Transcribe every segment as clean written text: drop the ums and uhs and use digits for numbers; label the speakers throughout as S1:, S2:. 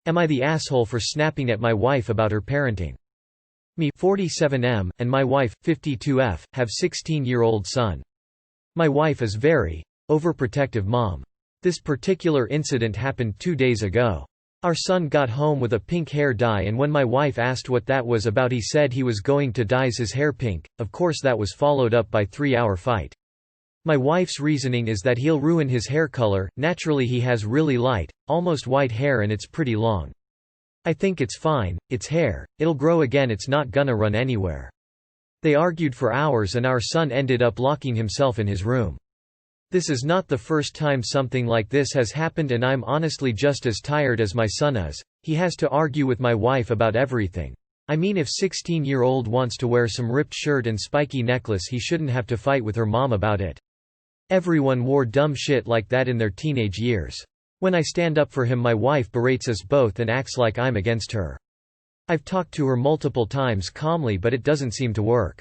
S1: Am I the asshole for snapping at my wife about her parenting? Me, 47M, and my wife, 52F, have 16-year-old son. My wife is very overprotective mom. This particular incident happened 2 days ago. Our son got home with a pink hair dye, and when my wife asked what that was about, he said he was going to dye his hair pink. Of course that was followed up by 3-hour fight. My wife's reasoning is that he'll ruin his hair color. Naturally he has really light, almost white hair and it's pretty long. I think it's fine, it's hair, it'll grow again, it's not gonna run anywhere. They argued for hours and our son ended up locking himself in his room. This is not the first time something like this has happened, and I'm honestly just as tired as my son is. He has to argue with my wife about everything. I mean, if 16-year-old wants to wear some ripped shirt and spiky necklace, he shouldn't have to fight with her mom about it. Everyone wore dumb shit like that in their teenage years. When I stand up for him, my wife berates us both and acts like I'm against her. I've talked to her multiple times calmly, but it doesn't seem to work.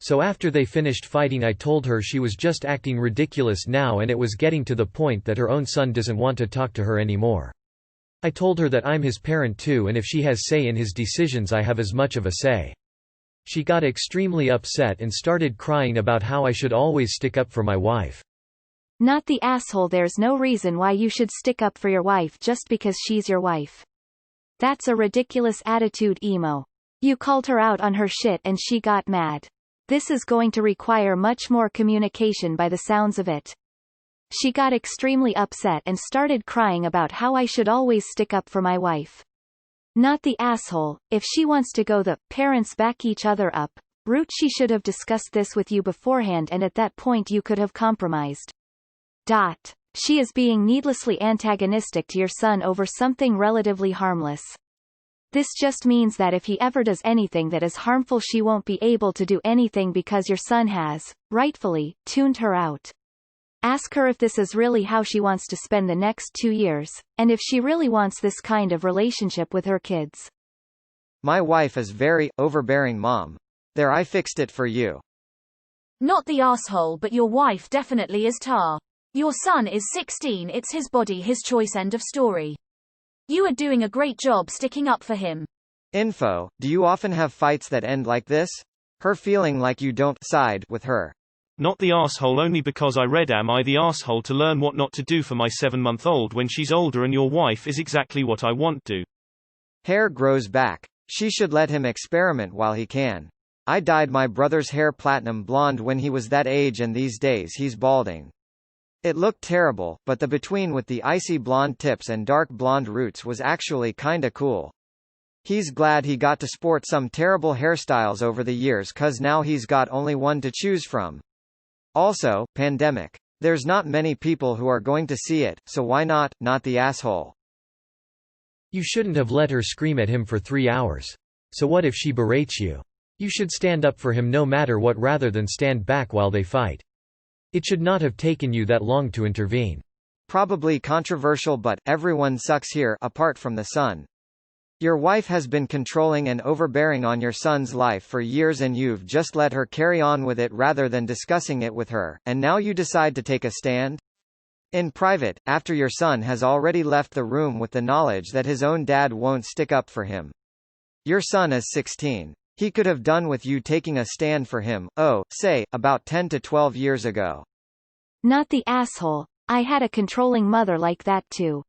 S1: So after they finished fighting, I told her she was just acting ridiculous now, and it was getting to the point that her own son doesn't want to talk to her anymore. I told her that I'm his parent too, and if she has say in his decisions, I have as much of a say. She got extremely upset and started crying about how I should always stick up for my wife.
S2: Not the asshole. There's no reason why you should stick up for your wife just because she's your wife. That's a ridiculous attitude, emo. You called her out on her shit and she got mad. This is going to require much more communication by the sounds of it. She got extremely upset and started crying about how I should always stick up for my wife. Not the asshole. If she wants to go the parents back each other up route, she should have discussed this with you beforehand, and at that point you could have compromised. She is being needlessly antagonistic to your son over something relatively harmless. This just means that if he ever does anything that is harmful, she won't be able to do anything because your son has, rightfully, tuned her out. Ask her if this is really how she wants to spend the next 2 years, and if she really wants this kind of relationship with her kids.
S3: My wife is very overbearing mom. There, I fixed it for you.
S4: Not the asshole, but your wife definitely is tar. Your son is 16, it's his body, his choice, end of story. You are doing a great job sticking up for him.
S3: Info: do you often have fights that end like this? Her feeling like you don't side with her.
S5: Not the asshole, only because I read Am I the Asshole to learn what not to do for my 7-month-old when she's older, and your wife is exactly what I want to.
S3: Hair grows back. She should let him experiment while he can. I dyed my brother's hair platinum blonde when he was that age, and these days he's balding. It looked terrible, but the between with the icy blonde tips and dark blonde roots was actually kinda cool. He's glad he got to sport some terrible hairstyles over the years, 'cause now he's got only one to choose from. Also, pandemic. There's not many people who are going to see it, so why not the asshole?
S1: You shouldn't have let her scream at him for 3 hours. So what if she berates you? You should stand up for him no matter what, rather than stand back while they fight. It should not have taken you that long to intervene.
S3: Probably controversial, but everyone sucks here, apart from the son. Your wife has been controlling and overbearing on your son's life for years, and you've just let her carry on with it rather than discussing it with her, and now you decide to take a stand? In private, after your son has already left the room with the knowledge that his own dad won't stick up for him. Your son is 16. He could have done with you taking a stand for him, say, about 10 to 12 years ago.
S2: Not the asshole. I had a controlling mother like that too.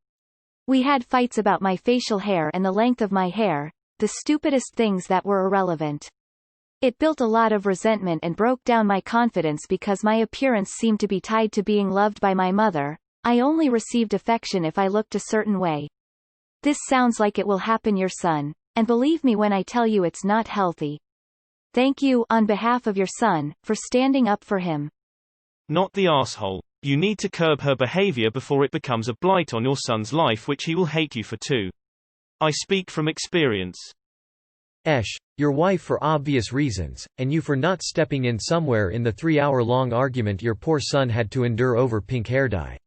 S2: We had fights about my facial hair and the length of my hair, the stupidest things that were irrelevant. It built a lot of resentment and broke down my confidence because my appearance seemed to be tied to being loved by my mother. I only received affection if I looked a certain way. This sounds like it will happen your son, and believe me when I tell you it's not healthy. Thank you, on behalf of your son, for standing up for him.
S5: Not the asshole. You need to curb her behavior before it becomes a blight on your son's life, which he will hate you for too. I speak from experience.
S1: Your wife for obvious reasons, and you for not stepping in somewhere in the 3-hour-long argument your poor son had to endure over pink hair dye.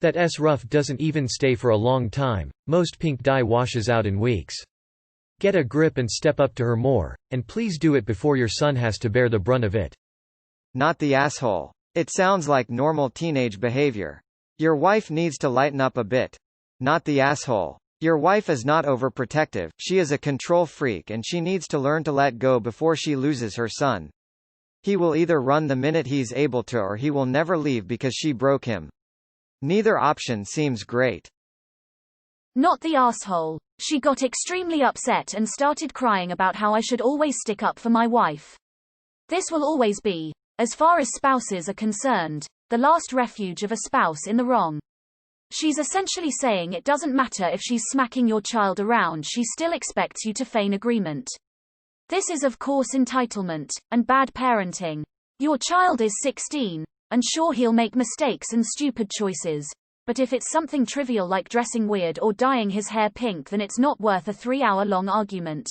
S1: That rough doesn't even stay for a long time. Most pink dye washes out in weeks. Get a grip and step up to her more, and please do it before your son has to bear the brunt of it.
S3: Not the asshole. It sounds like normal teenage behavior. Your wife needs to lighten up a bit. Not the asshole. Your wife is not overprotective, she is a control freak and she needs to learn to let go before she loses her son. He will either run the minute he's able to or he will never leave because she broke him. Neither option seems great.
S4: Not the asshole. She got extremely upset and started crying about how I should always stick up for my wife. This will always be, as far as spouses are concerned, the last refuge of a spouse in the wrong. She's essentially saying it doesn't matter if she's smacking your child around, she still expects you to feign agreement. This is of course entitlement, and bad parenting. Your child is 16, and sure he'll make mistakes and stupid choices, but if it's something trivial like dressing weird or dyeing his hair pink, then it's not worth a 3-hour-long argument.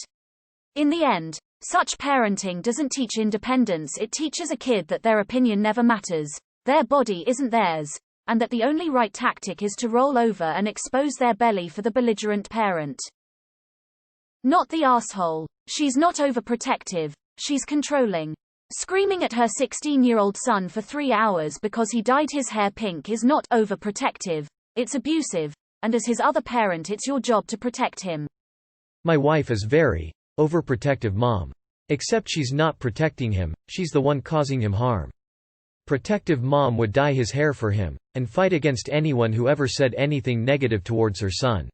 S4: In the end, such parenting doesn't teach independence, it teaches a kid that their opinion never matters, their body isn't theirs, and that the only right tactic is to roll over and expose their belly for the belligerent parent. Not the asshole. She's not overprotective, she's controlling. Screaming at her 16-year-old son for 3 hours because he dyed his hair pink is not overprotective, it's abusive, and as his other parent it's your job to protect him.
S1: My wife is very overprotective mom. Except she's not protecting him, she's the one causing him harm. Protective mom would dye his hair for him, and fight against anyone who ever said anything negative towards her son.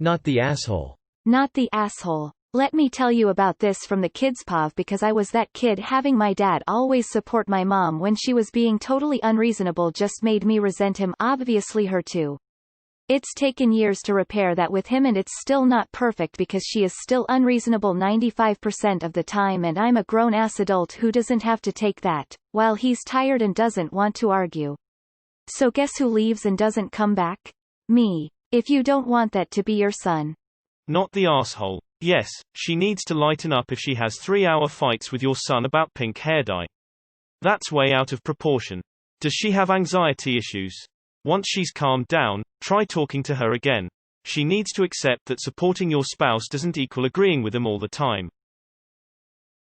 S1: Not the asshole.
S2: Not the asshole. Let me tell you about this from the kids' POV because I was that kid. Having my dad always support my mom when she was being totally unreasonable just made me resent him, obviously her too. It's taken years to repair that with him and it's still not perfect because she is still unreasonable 95% of the time and I'm a grown-ass adult who doesn't have to take that, while he's tired and doesn't want to argue. So guess who leaves and doesn't come back? Me. If you don't want that to be your son.
S5: Not the asshole. Yes, she needs to lighten up if she has 3-hour fights with your son about pink hair dye. That's way out of proportion. Does she have anxiety issues? Once she's calmed down, try talking to her again. She needs to accept that supporting your spouse doesn't equal agreeing with them all the time.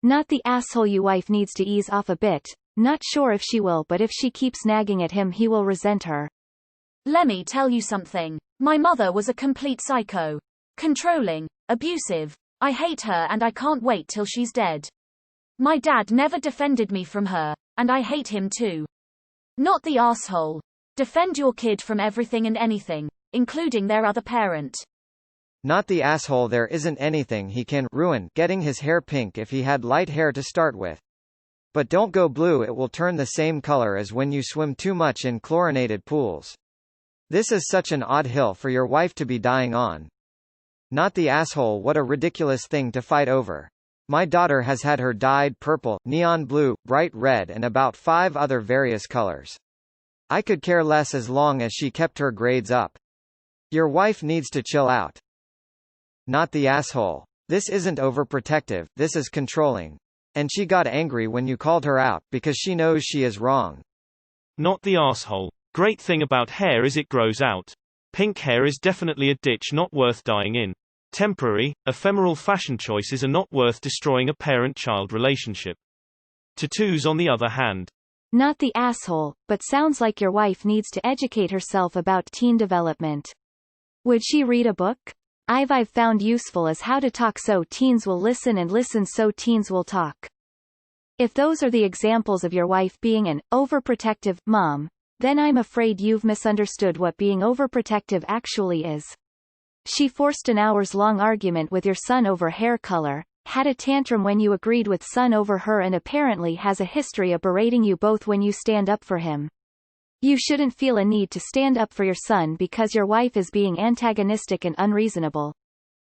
S2: Not the asshole. Your wife needs to ease off a bit. Not sure if she will, but if she keeps nagging at him he will resent her.
S4: Let me tell you something. My mother was a complete psycho. Controlling, abusive. I hate her and I can't wait till she's dead. My dad never defended me from her, and I hate him too. Not the asshole. Defend your kid from everything and anything, including their other parent.
S3: Not the asshole. There isn't anything he can ruin getting his hair pink if he had light hair to start with. But don't go blue, it will turn the same color as when you swim too much in chlorinated pools. This is such an odd hill for your wife to be dying on. Not the asshole. What a ridiculous thing to fight over. My daughter has had her dyed purple, neon blue, bright red and about 5 other various colors. I could care less as long as she kept her grades up. Your wife needs to chill out. Not the asshole. This isn't overprotective, this is controlling. And she got angry when you called her out, because she knows she is wrong.
S5: Not the asshole. Great thing about hair is it grows out. Pink hair is definitely a ditch not worth dying in. Temporary, ephemeral fashion choices are not worth destroying a parent-child relationship. Tattoos on the other hand.
S2: Not the asshole, but sounds like your wife needs to educate herself about teen development. Would she read a book? I've found useful as How to Talk So Teens Will Listen and Listen So Teens Will Talk. If those are the examples of your wife being an overprotective mom, then I'm afraid you've misunderstood what being overprotective actually is. She forced an hours-long argument with your son over hair color, had a tantrum when you agreed with son over her and apparently has a history of berating you both when you stand up for him. You shouldn't feel a need to stand up for your son because your wife is being antagonistic and unreasonable.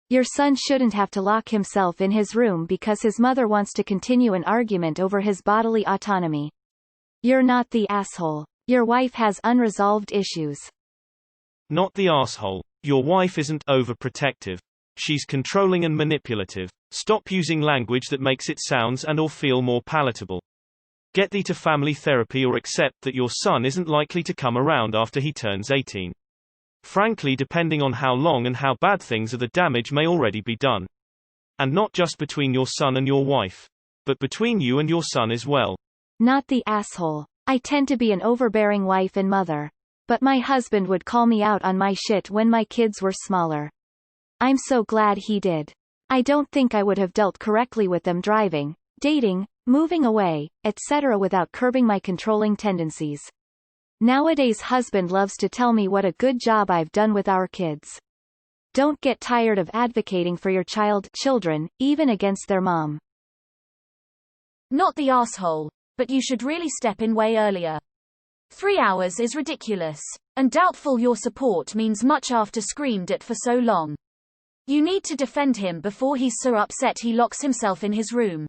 S2: Your son shouldn't have to lock himself in his room because his mother wants to continue an argument over his bodily autonomy. You're not the asshole. Your wife has unresolved issues.
S5: Not the asshole. Your wife isn't overprotective. She's controlling and manipulative. Stop using language that makes it sounds and or feel more palatable. Get thee to family therapy or accept that your son isn't likely to come around after he turns 18. Frankly, depending on how long and how bad things are, the damage may already be done. And not just between your son and your wife, but between you and your son as well.
S2: Not the asshole. I tend to be an overbearing wife and mother. But my husband would call me out on my shit when my kids were smaller. I'm so glad he did. I don't think I would have dealt correctly with them driving, dating, moving away, etc. without curbing my controlling tendencies. Nowadays husband loves to tell me what a good job I've done with our kids. Don't get tired of advocating for your children, even against their mom.
S4: Not the asshole, but you should really step in way earlier. 3 hours is ridiculous. And doubtful your support means much after screamed at for so long. You need to defend him before he's so upset he locks himself in his room.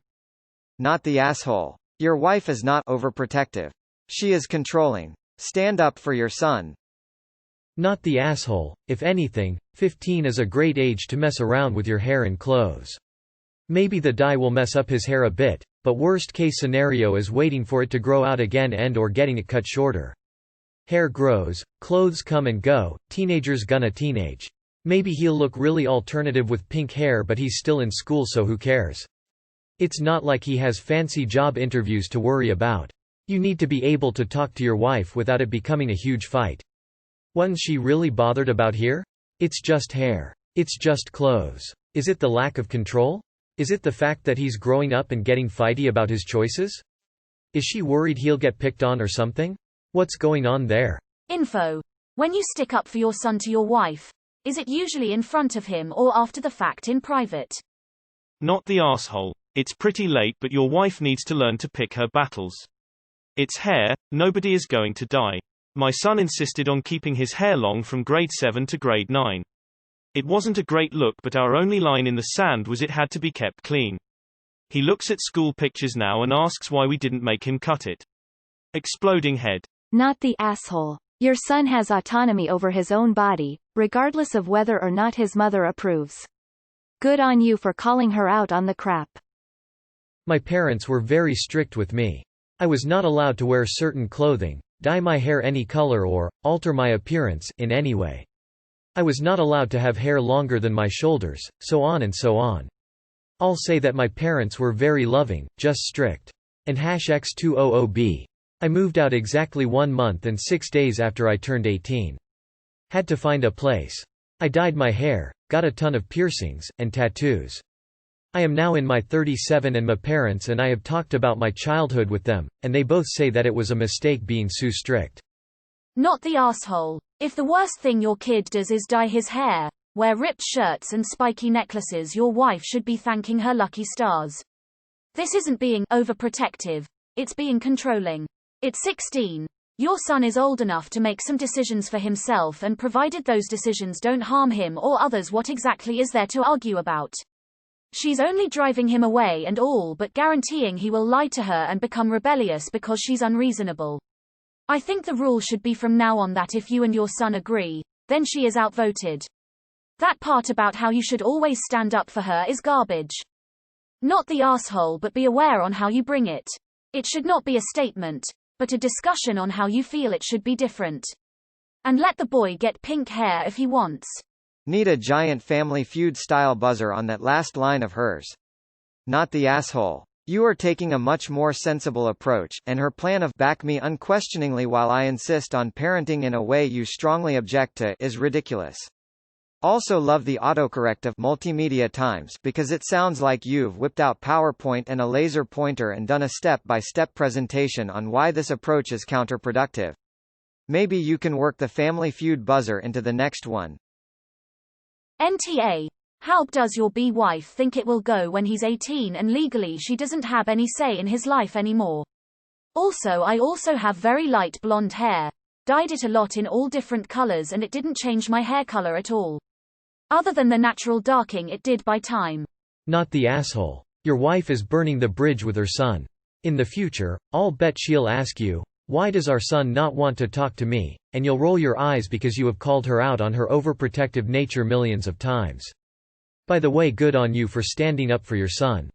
S3: Not the asshole. Your wife is not overprotective. She is controlling. Stand up for your son.
S1: Not the asshole. If anything, 15 is a great age to mess around with your hair and clothes. Maybe the dye will mess up his hair a bit, but worst case scenario is waiting for it to grow out again and/or getting it cut shorter. Hair grows, clothes come and go, teenagers gonna teenage. Maybe he'll look really alternative with pink hair, but he's still in school, so who cares? It's not like he has fancy job interviews to worry about. You need to be able to talk to your wife without it becoming a huge fight. Wasn't she really bothered about here? It's just hair. It's just clothes. Is it the lack of control? Is it the fact that he's growing up and getting fighty about his choices? Is she worried he'll get picked on or something? What's going on there?
S4: Info. When you stick up for your son to your wife, is it usually in front of him or after the fact in private?
S5: Not the asshole. It's pretty late, but your wife needs to learn to pick her battles. It's hair, nobody is going to die. My son insisted on keeping his hair long from grade 7 to grade 9. It wasn't a great look, but our only line in the sand was it had to be kept clean. He looks at school pictures now and asks why we didn't make him cut it. Exploding head.
S2: Not the asshole. Your son has autonomy over his own body, regardless of whether or not his mother approves. Good on you for calling her out on the crap.
S1: My parents were very strict with me. I was not allowed to wear certain clothing, dye my hair any color, or alter my appearance in any way. I was not allowed to have hair longer than my shoulders, so on and so on. I'll say that my parents were very loving, just strict. And #X200B. I moved out exactly 1 month and 6 days after I turned 18. Had to find a place. I dyed my hair, got a ton of piercings, and tattoos. I am now in my 37 and my parents and I have talked about my childhood with them, and they both say that it was a mistake being so strict.
S4: Not the asshole. If the worst thing your kid does is dye his hair, wear ripped shirts and spiky necklaces, your wife should be thanking her lucky stars. This isn't being overprotective, it's being controlling. It's 16. Your son is old enough to make some decisions for himself, and provided those decisions don't harm him or others, what exactly is there to argue about? She's only driving him away and all but guaranteeing he will lie to her and become rebellious because she's unreasonable. I think the rule should be from now on that if you and your son agree, then she is outvoted. That part about how you should always stand up for her is garbage. Not the asshole, but be aware on how you bring it. It should not be a statement, but a discussion on how you feel it should be different. And let the boy get pink hair if he wants.
S3: Need a giant Family Feud style buzzer on that last line of hers. Not the asshole. You are taking a much more sensible approach, and her plan of back me unquestioningly while I insist on parenting in a way you strongly object to is ridiculous. Also love the autocorrect of multimedia times because it sounds like you've whipped out PowerPoint and a laser pointer and done a step-by-step presentation on why this approach is counterproductive. Maybe you can work the Family Feud buzzer into the next one.
S4: NTA. How does your wife think it will go when he's 18 and legally she doesn't have any say in his life anymore? Also, I also have very light blonde hair. Dyed it a lot in all different colors and it didn't change my hair color at all. Other than the natural darking it did by time.
S1: Not the asshole. Your wife is burning the bridge with her son. In the future, I'll bet she'll ask you, "Why does our son not want to talk to me?" And you'll roll your eyes because you have called her out on her overprotective nature millions of times. By the way, good on you for standing up for your son.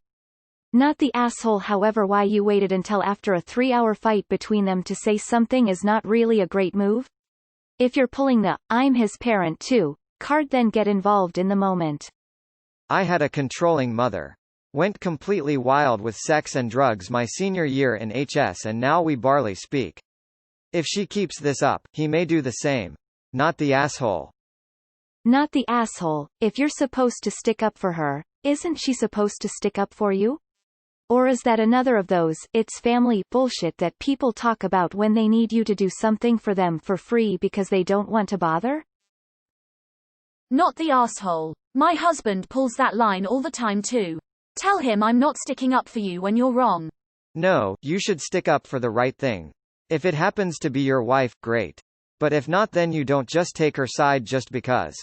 S2: Not the asshole. However, why you waited until after a 3-hour fight between them to say something is not really a great move? If you're pulling the "I'm his parent too" card, then get involved in the moment.
S3: I had a controlling mother. Went completely wild with sex and drugs my senior year in HS and now we barely speak. If she keeps this up, he may do the same. Not the asshole.
S2: Not the asshole. If you're supposed to stick up for her, isn't she supposed to stick up for you? Or is that another of those "it's family" bullshit that people talk about when they need you to do something for them for free because they don't want to bother?
S4: Not the asshole. My husband pulls that line all the time too. Tell him I'm not sticking up for you when you're wrong.
S3: No, you should stick up for the right thing. If it happens to be your wife, great. But if not, then you don't just take her side just because.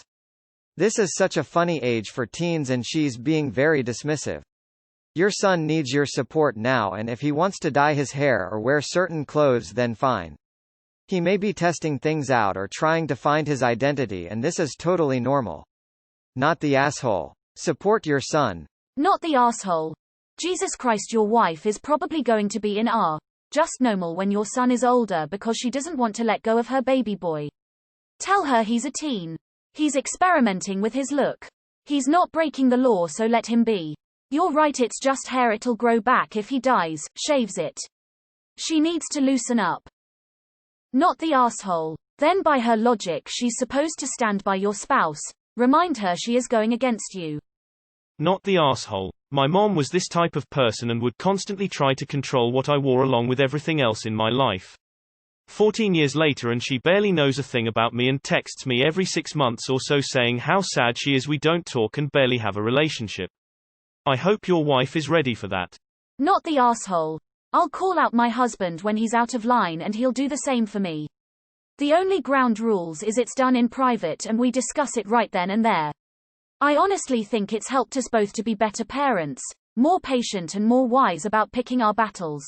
S3: This is such a funny age for teens and she's being very dismissive. Your son needs your support now, and if he wants to dye his hair or wear certain clothes, then fine. He may be testing things out or trying to find his identity, and this is totally normal. Not the asshole. Support your son.
S4: Not the asshole. Jesus Christ, your wife is probably going to be in just normal when your son is older because she doesn't want to let go of her baby boy. Tell her he's a teen. He's experimenting with his look. He's not breaking the law, so let him be. You're right, it's just hair, it'll grow back if he dies, shaves it. She needs to loosen up. Not the asshole. Then by her logic she's supposed to stand by your spouse. Remind her she is going against you.
S5: Not the asshole. My mom was this type of person and would constantly try to control what I wore along with everything else in my life. 14 years later and she barely knows a thing about me and texts me every 6 months or so saying how sad she is we don't talk and barely have a relationship. I hope your wife is ready for that.
S4: Not the asshole. I'll call out my husband when he's out of line and he'll do the same for me. The only ground rules is it's done in private and we discuss it right then and there. I honestly think it's helped us both to be better parents, more patient and more wise about picking our battles.